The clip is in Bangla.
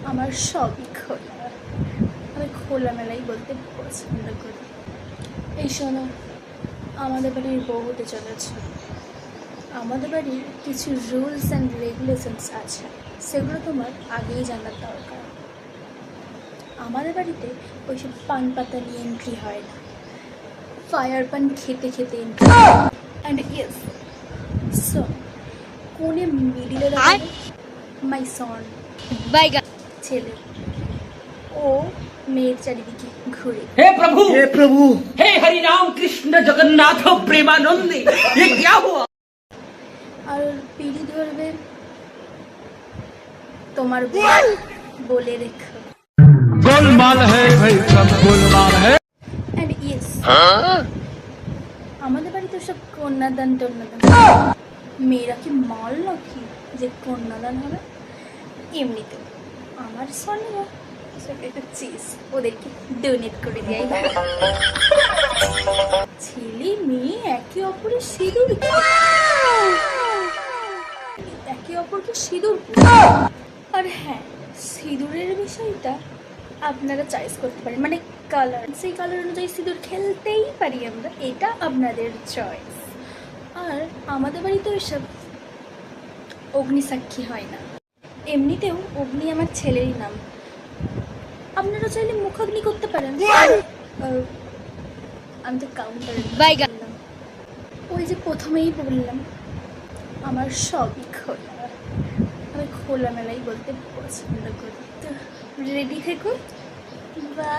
আমার সবই খোলা। আমি খোলামেলাই বলতে পছন্দ করি। এই শোনো, আমাদের বাড়ির বউ হতে চলেছে। আমাদের বাড়ির কিছু রুলস অ্যান্ড রেগুলেশনস আছে, সেগুলো তোমার আগেই জানার দরকার। আমাদের বাড়িতে ওইসব পান পাতা নিয়ে এন্ট্রি হয় না, ফায়ার পান খেতে খেতে এন্ট্রি। অ্যান্ড ইয়েস, সো কোণে মিডিলে দাঁড়াবে মাই সন ছেলে। ও মেয়ের চারিদিকে ঘুরে। हे प्रभु हे प्रभु हे हरि राम कृष्ण जगन्नाथ प्रेमानंद ये क्या हुआ। আর পিড়ি ধরবে তোমার বলে রেখো। गोलमाल है भाई, सब गोलमाल है। অ্যান্ড ইয়েস, আমাদের বাড়িতে সব কন্যাদান টন্যাদান। মেয়েরা কি মাল নাকি যে কন্যাদান হবে? এমনিতে আমার সন্ধ্যা একটা চিজ ওদেরকে ডোনেট করে দেয়। ছেলে মেয়ে একে অপরের সিঁদুর একে অপরকে সিঁদুর। আর হ্যাঁ, সিঁদুরের বিষয়টা আপনারা চয়েস করতে পারেন, মানে কালার, সেই কালার অনুযায়ী সিঁদুর খেলতেই পারি আমরা, এটা আপনাদের চয়েস। আর আমাদের বাড়িতে ওইসব অগ্নিসাক্ষী হয় না। এমনিতেও অগ্নি আমার ছেলেরই নাম, আপনারা চাইলে মুখাগ্নি করতে পারেন। আমি তো কাউন্টার বললাম, ওই যে প্রথমেই বললাম আমার সবই খোলা। আমি খোলামেলাই বলতে পছন্দ করি। তো রেডি থেকো, বা